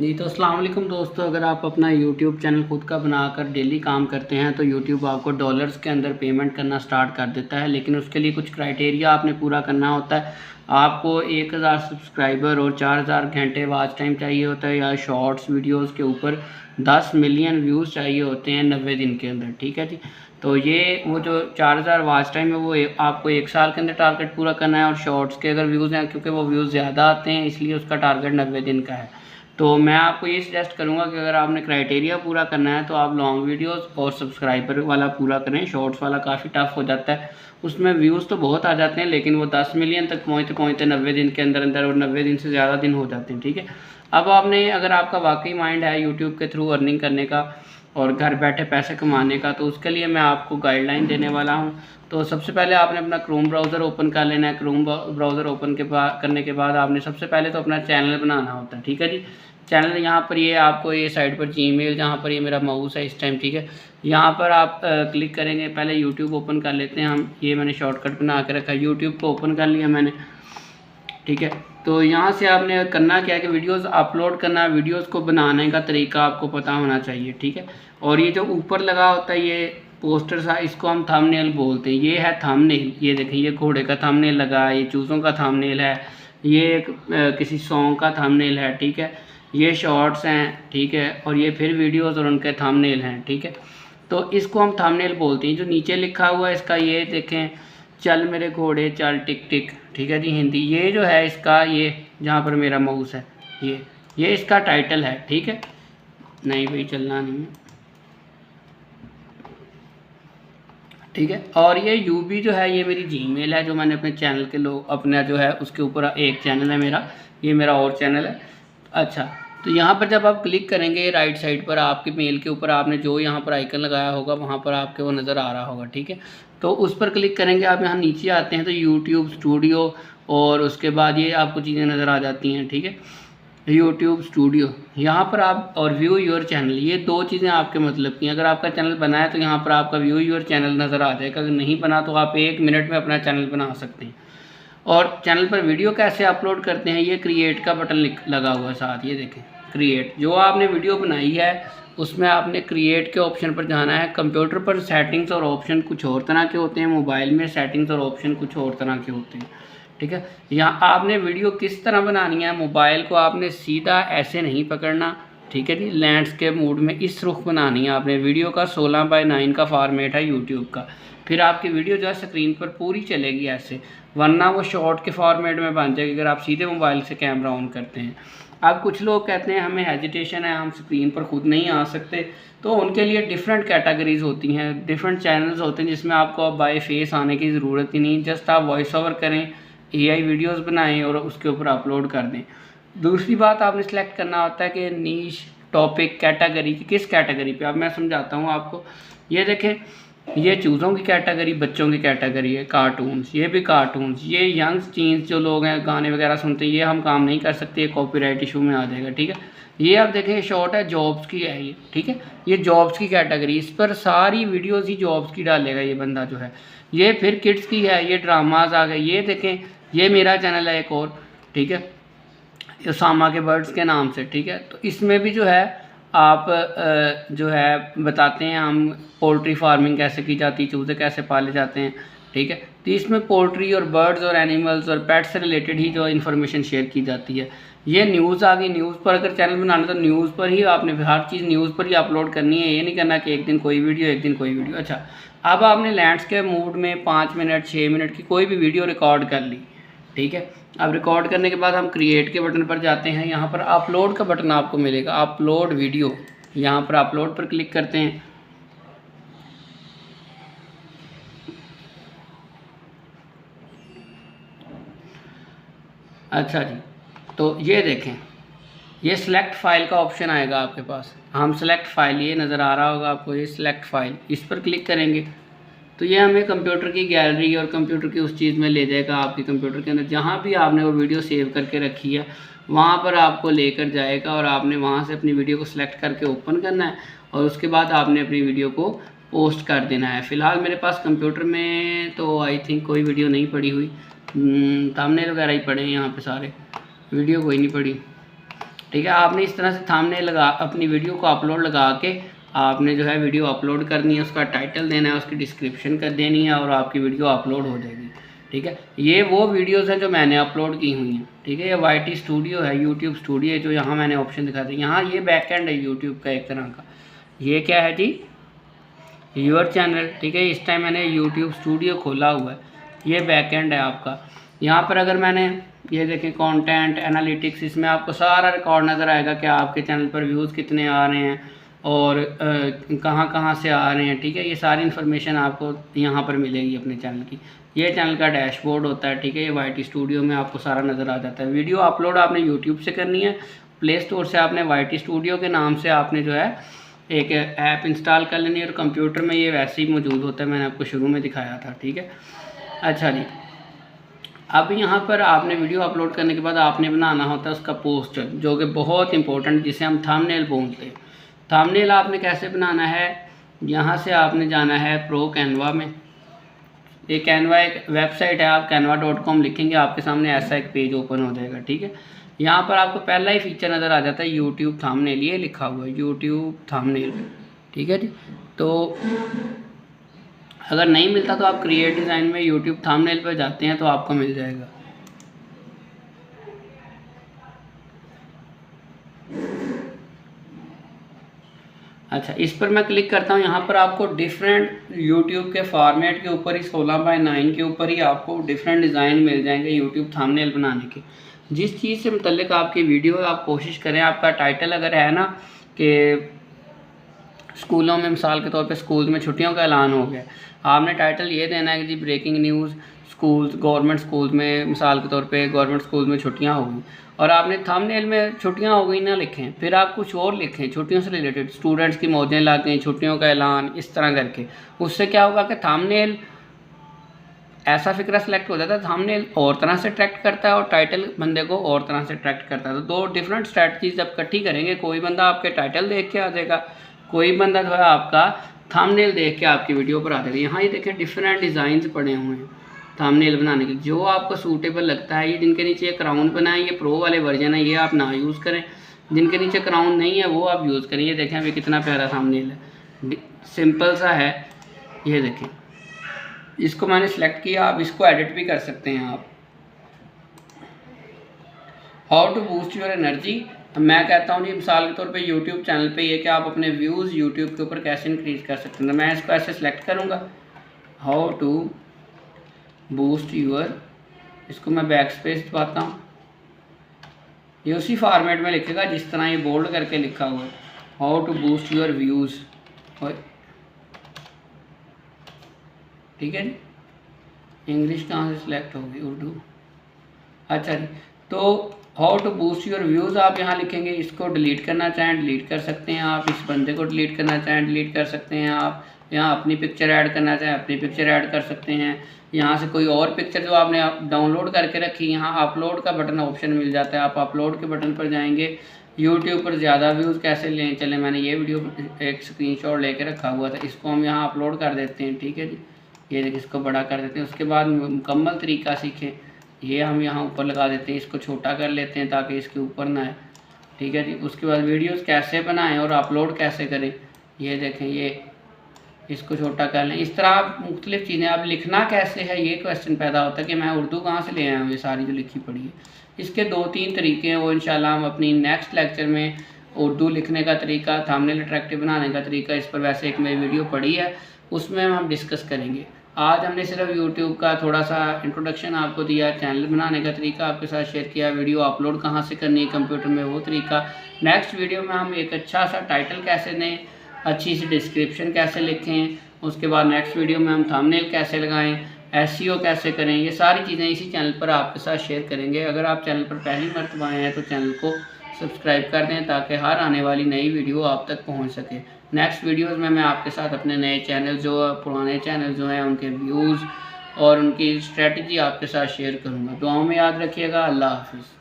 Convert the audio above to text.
जी तो अस्सलाम वालेकुम दोस्तों, अगर आप अपना यूट्यूब चैनल खुद का बनाकर डेली काम करते हैं तो यूट्यूब आपको डॉलर्स के अंदर पेमेंट करना स्टार्ट कर देता है। लेकिन उसके लिए कुछ क्राइटेरिया आपने पूरा करना होता है। आपको 1000 सब्सक्राइबर और 4000 घंटे वॉच टाइम चाहिए होता है, या शॉर्ट्स वीडियोस के ऊपर 10 मिलियन व्यूज़ चाहिए होते हैं 90 दिन के अंदर। ठीक है जी। तो ये वो जो 4000 वॉच टाइम है वो आपको 1 साल के अंदर टारगेट पूरा करना है। और शॉर्ट्स के अगर व्यूज़ हैं, क्योंकि वो व्यूज़ ज़्यादा आते हैं इसलिए उसका टारगेट 90 दिन का है। तो मैं आपको ये सजेस्ट करूँगा कि अगर आपने क्राइटेरिया पूरा करना है तो आप लॉन्ग वीडियोस और सब्सक्राइबर वाला पूरा करें। शॉर्ट्स वाला काफ़ी टफ हो जाता है, उसमें व्यूज़ तो बहुत आ जाते हैं लेकिन वो 10 मिलियन तक पहुँचते पहुँचते 90 दिन के अंदर अंदर, और 90 दिन से ज़्यादा दिन हो जाते हैं। ठीक है। अब आपने, अगर आपका वाकई माइंड है यूट्यूब के थ्रू अर्निंग करने का और घर बैठे पैसे कमाने का, तो उसके लिए मैं आपको गाइडलाइन देने वाला हूँ। तो सबसे पहले आपने अपना क्रोम ब्राउज़र ओपन कर लेना है। क्रोम ब्राउज़र ओपन करने के बाद आपने सबसे पहले तो अपना चैनल बनाना होता है। ठीक है जी। चैनल यहाँ पर ये आपको ये साइड पर जीमेल, जहाँ पर ये मेरा माउस है इस टाइम। ठीक है। यहाँ पर आप क्लिक करेंगे। पहले यूट्यूब ओपन कर लेते हैं हम। ये मैंने शॉर्टकट बना के रखा है, यूट्यूब को ओपन कर लिया मैंने। ठीक है। तो यहाँ से आपने करना क्या है कि वीडियोस अपलोड करना, वीडियोस को बनाने का तरीका आपको पता होना चाहिए। ठीक है। और ये जो ऊपर लगा होता है ये पोस्टर सा, इसको हम थंबनेल बोलते हैं। ये है थंबनेल। ये देखें, ये घोड़े का थंबनेल लगा है, ये चूज़ों का थंबनेल है, ये एक किसी सॉन्ग का थंबनेल है। ठीक है। ये शॉर्ट्स हैं। ठीक है। और ये फिर वीडियोस और उनके थंबनेल हैं। ठीक है। तो इसको हम थंबनेल बोलते हैं। जो नीचे लिखा हुआ है इसका, ये देखें, चल मेरे घोड़े चल टिक टिक। ठीक है जी, हिंदी। ये जो है इसका, ये जहाँ पर मेरा माउस है, ये इसका टाइटल है। ठीक है। नहीं भाई, चलना नहीं है। ठीक है। और ये यूबी जो है, ये मेरी जीमेल है जो मैंने अपने चैनल के लोग अपना जो है उसके ऊपर एक चैनल है मेरा, ये मेरा और चैनल है। अच्छा, तो यहाँ पर जब आप क्लिक करेंगे राइट साइड पर, आपके मेल के ऊपर आपने जो यहाँ पर आइकन लगाया होगा वहाँ पर आपके वो नज़र आ रहा होगा। ठीक है। तो उस पर क्लिक करेंगे। आप यहाँ नीचे आते हैं तो यूट्यूब स्टूडियो, और उसके बाद ये आपको चीज़ें नज़र आ जाती हैं। ठीक है। यूट्यूब स्टूडियो, यहाँ पर आप, और व्यू योर चैनल, ये दो चीज़ें आपके मतलब की। अगर आपका चैनल बना है तो यहाँ पर आपका व्यू योर चैनल नज़र आ जाएगा। अगर नहीं बना तो आप 1 मिनट में अपना चैनल बना सकते हैं। और चैनल पर वीडियो कैसे अपलोड करते हैं, ये क्रिएट का बटन लगा हुआ है साथ, ये देखें क्रिएट। जो आपने वीडियो बनाई है उसमें आपने क्रिएट के ऑप्शन पर जाना है। कंप्यूटर पर सेटिंग्स और ऑप्शन कुछ और तरह के होते हैं, मोबाइल में सेटिंग्स और ऑप्शन कुछ और तरह के होते हैं। ठीक है। यहाँ आपने वीडियो किस तरह बनानी है, मोबाइल को आपने सीधा ऐसे नहीं पकड़ना। ठीक है जी। लैंडस्केप मोड में इस रुख बनानी है आपने। वीडियो का 16:9 का फॉर्मेट है यूट्यूब का। फिर आपकी वीडियो जो है स्क्रीन पर पूरी चलेगी ऐसे, वरना वो शॉर्ट के फॉर्मेट में बन जाएगी अगर आप सीधे मोबाइल से कैमरा ऑन करते हैं। अब कुछ लोग कहते हैं हमें हेजिटेशन है, हम स्क्रीन पर खुद नहीं आ सकते, तो उनके लिए डिफरेंट कैटेगरीज होती हैं, डिफरेंट चैनल्स होते हैं जिसमें आपको बाय फेस आने की ज़रूरत ही नहीं। जस्ट आप वॉइस ओवर करें, एआई वीडियोस बनाएं और उसके ऊपर अपलोड कर दें। दूसरी बात आपने सेलेक्ट करना होता है कि नीश, टॉपिक, कैटेगरी, किस कैटेगरी पे। अब मैं समझाता हूँ आपको। ये देखें, ये चूज़ों की कैटेगरी, बच्चों की कैटेगरी है, कार्टून्स, ये भी कार्टून्स। ये यंग टीन्स जो लोग हैं गाने वगैरह सुनते हैं, ये हम काम नहीं कर सकते, ये कॉपीराइट इशू में आ जाएगा। ठीक है। ये आप देखें शॉर्ट है, जॉब्स की है ये। ठीक है। ये जॉब्स की कैटेगरी, इस पर सारी वीडियोज़ ही जॉब्स की डालेगा ये बंदा जो है। ये फिर किड्स की है, ये ड्रामाज आ गए। ये देखें, ये मेरा चैनल है एक और। ठीक है। उसामा के बर्ड्स के नाम से। ठीक है। तो इसमें भी जो है आप जो है बताते हैं हम पोल्ट्री फार्मिंग कैसे की जाती है, चूज़े कैसे पाले जाते हैं। ठीक है। तो इसमें पोल्ट्री और बर्ड्स और एनिमल्स और पेट्स से रिलेटेड ही जो इन्फॉर्मेशन शेयर की जाती है। ये न्यूज़ आ गई। न्यूज़ पर अगर चैनल बनाना तो न्यूज़ पर ही आपने हर चीज़ न्यूज़ पर ही अपलोड करनी है। ये नहीं करना कि एक दिन कोई वीडियो एक दिन कोई वीडियो। अच्छा, अब आपने लैंडस्केप मोड में 5 मिनट 6 मिनट की कोई भी वीडियो रिकॉर्ड कर ली। ठीक है। अब रिकॉर्ड करने के बाद हम क्रिएट के बटन पर जाते हैं। यहाँ पर अपलोड का बटन आपको मिलेगा, अपलोड वीडियो। यहाँ पर अपलोड पर क्लिक करते हैं। अच्छा जी, तो ये देखें, ये सिलेक्ट फाइल का ऑप्शन आएगा आपके पास। हम सिलेक्ट फाइल, ये नज़र आ रहा होगा आपको, ये सिलेक्ट फाइल, इस पर क्लिक करेंगे तो ये हमें कंप्यूटर की गैलरी और कंप्यूटर की उस चीज़ में ले जाएगा। आपके कंप्यूटर के अंदर जहाँ भी आपने वो वीडियो सेव करके रखी है वहाँ पर आपको लेकर जाएगा, और आपने वहाँ से अपनी वीडियो को सिलेक्ट करके ओपन करना है, और उसके बाद आपने अपनी वीडियो को पोस्ट कर देना है। फ़िलहाल मेरे पास कंप्यूटर में तो आई थिंक कोई वीडियो नहीं पड़ी हुई, थंबनेल वगैरह ही पड़े हैं यहाँ पे सारे, वीडियो कोई नहीं पड़ी। ठीक है। आपने इस तरह से थंबनेल लगा अपनी वीडियो को अपलोड लगा के आपने जो है वीडियो अपलोड करनी है, उसका टाइटल देना है, उसकी डिस्क्रिप्शन कर देनी है और आपकी वीडियो अपलोड हो जाएगी। ठीक है, ये वो वीडियोस हैं जो मैंने अपलोड की हुई हैं। ठीक है, ये YT स्टूडियो है, यूट्यूब स्टूडियो है, जो यहाँ मैंने ऑप्शन दिखा दिया। यहाँ ये बैकएंड है यूट्यूब का एक तरह का। ये क्या है जी, यूर चैनल। ठीक है, इस टाइम मैंने यूट्यूब स्टूडियो खोला हुआ है, ये बैकएंड है आपका। यहाँ पर अगर मैंने ये देखें कंटेंट एनालिटिक्स, इसमें आपको सारा रिकॉर्ड नज़र आएगा कि आपके चैनल पर व्यूज़ कितने आ रहे हैं और कहाँ कहाँ से आ रहे हैं। ठीक है, ये सारी इन्फॉर्मेशन आपको यहाँ पर मिलेगी अपने चैनल की। ये चैनल का डैशबोर्ड होता है। ठीक है, ये YT स्टूडियो में आपको सारा नज़र आ जाता है। वीडियो अपलोड आपने यूट्यूब से करनी है, प्ले स्टोर से आपने YT स्टूडियो के नाम से आपने जो है एक ऐप इंस्टॉल कर लेनी है और कंप्यूटर में ये वैसे ही मौजूद होता है, मैंने आपको शुरू में दिखाया था। ठीक है, अच्छा जी, अब यहाँ पर आपने वीडियो अपलोड करने के बाद आपने बनाना होता है उसका पोस्टर, जो कि बहुत इंपॉर्टेंट, जिसे हम थंबनेल बोलते हैं। थंबनेल आपने कैसे बनाना है, यहाँ से आपने जाना है प्रो कैनवा में। ये कैनवा एक वेबसाइट है, आप canva.com लिखेंगे, आपके सामने ऐसा एक पेज ओपन हो जाएगा। ठीक है, यहाँ पर आपको पहला ही फीचर नज़र आ जाता है यूट्यूब थंबनेल, ये लिखा हुआ है यूट्यूब थंबनेल। ठीक है जी, तो अगर नहीं मिलता तो आप क्रिएट डिज़ाइन में यूट्यूब थंबनेल पर जाते हैं तो आपको मिल जाएगा। अच्छा, इस पर मैं क्लिक करता हूँ। यहाँ पर आपको डिफरेंट यूट्यूब के फॉर्मेट के ऊपर ही 16:9 के ऊपर ही आपको डिफरेंट डिज़ाइन मिल जाएंगे यूट्यूब थंबनेल बनाने के। जिस चीज़ से मुतल्लिक आपकी वीडियो आप कोशिश करें, आपका टाइटल अगर है ना कि स्कूलों में, मिसाल के तौर पे स्कूल में छुट्टियों का ऐलान हो गया, आपने टाइटल ये देना है कि जी breaking news, schools, government schools में, मिसाल के तौर पे गवर्नमेंट स्कूल में छुट्टियां हो गई, और आपने थंबनेल में छुट्टियां हो गई ना लिखें, फिर आप कुछ और लिखें छुट्टियों से रिलेटेड, स्टूडेंट्स की मौजें लग गई, छुट्टियों का ऐलान, इस तरह करके। उससे क्या होगा कि थंबनेल ऐसा फिक्रा सेलेक्ट हो जाता है, थंबनेल और तरह से अट्रैक्ट करता है और टाइटल बंदे को और तरह से अट्रैक्ट करता है। तो दो डिफरेंट स्ट्रैटजीज जब इकट्ठी करेंगे, कोई बंदा आपके टाइटल देख के आ जाएगा, कोई बंदा जो है आपका थंबनेल देख के आपकी वीडियो पर आ जाएगा। यहाँ ये देखिए डिफरेंट डिज़ाइंस पड़े हुए हैं थंबनेल बनाने के, जो आपको सूटेबल लगता है। ये जिनके नीचे ये क्राउन बना है, ये प्रो वाले वर्जन है, ये आप ना यूज़ करें। जिनके नीचे क्राउन नहीं है वो आप यूज़ करें। ये देखें अभी कितना प्यारा थंबनेल है, सिंपल सा है। ये देखें, इसको मैंने सेलेक्ट किया, आप इसको एडिट भी कर सकते हैं आप। How to boost your energy, मैं कहता हूँ जी मिसाल के तौर पे यूट्यूब चैनल पे ये कि आप अपने व्यूज़ यूट्यूब के ऊपर कैसे इंक्रीज़ कर सकते हैं। तो मैं इसको ऐसे सेलेक्ट करूँगा, हाउ टू बूस्ट यूर, इसको मैं बैक स्पेस दबाता हूँ, ये उसी फॉर्मेट में लिखेगा जिस तरह ये बोल्ड करके लिखा हुआ है, how to boost your views. ठीक है जी, इंग्लिश कहाँ से सिलेक्ट होगी, उर्दू। अच्छा जी, तो how to boost your views आप यहाँ लिखेंगे। इसको डिलीट करना चाहें डिलीट कर सकते हैं आप, इस बंदे को डिलीट करना चाहें डिलीट कर सकते हैं आप, यहाँ अपनी पिक्चर ऐड करना चाहें अपनी पिक्चर ऐड कर सकते हैं। यहाँ से कोई और पिक्चर जो आपने डाउनलोड करके रखी, यहाँ अपलोड का बटन ऑप्शन मिल जाता है, आप अपलोड के बटन पर जाएंगे। यूट्यूब पर ज़्यादा व्यूज़ कैसे लें, चले मैंने ये वीडियो एक स्क्रीनशॉट लेके रखा हुआ था, इसको हम यहाँ अपलोड कर देते हैं। ठीक है जी, ये देखिए इसको बड़ा कर देते हैं। उसके बाद मुकम्मल तरीका सीखें, ये हम यहाँ ऊपर लगा देते हैं, इसको छोटा कर लेते हैं ताकि इसके ऊपर ना आए। ठीक है जी, उसके बाद वीडियोस कैसे बनाएं और अपलोड कैसे करें, ये देखें, ये इसको छोटा कर लें। इस तरह आप मुख्तलिफ़ चीज़ें, आप लिखना कैसे है ये क्वेश्चन पैदा होता है कि मैं उर्दू कहाँ से ले आया हूँ ये सारी जो लिखी पड़ी है। इसके 2-3 तरीके हैं, वो इंशाल्लाह हम अपनी नेक्स्ट लेक्चर में उर्दू लिखने का तरीका, थंबनेल अट्रैक्टिव बनाने का तरीका, इस पर वैसे एक मेरी वीडियो पड़ी है, उसमें हम डिस्कस करेंगे। आज हमने सिर्फ यूट्यूब का थोड़ा सा इंट्रोडक्शन आपको दिया, चैनल बनाने का तरीका आपके साथ शेयर किया, वीडियो अपलोड कहाँ से करनी है कंप्यूटर में वो तरीका। नेक्स्ट वीडियो में हम एक अच्छा सा टाइटल कैसे दें, अच्छी सी डिस्क्रिप्शन कैसे लिखें, उसके बाद नेक्स्ट वीडियो में हम थंबनेल कैसे लगाएं, एसईओ कैसे करें, ये सारी चीज़ें इसी चैनल पर आपके साथ शेयर करेंगे। अगर आप चैनल पर पहली मर्तबा आए हैं तो चैनल को सब्सक्राइब कर दें ताकि हर आने वाली नई वीडियो आप तक पहुंच सके। नेक्स्ट वीडियोस में मैं आपके साथ अपने नए चैनल जो पुराने चैनल जो हैं उनके व्यूज़ और उनकी स्ट्रेटजी आपके साथ शेयर करूंगा। दुआओं में याद रखिएगा। अल्लाह हाफिज़।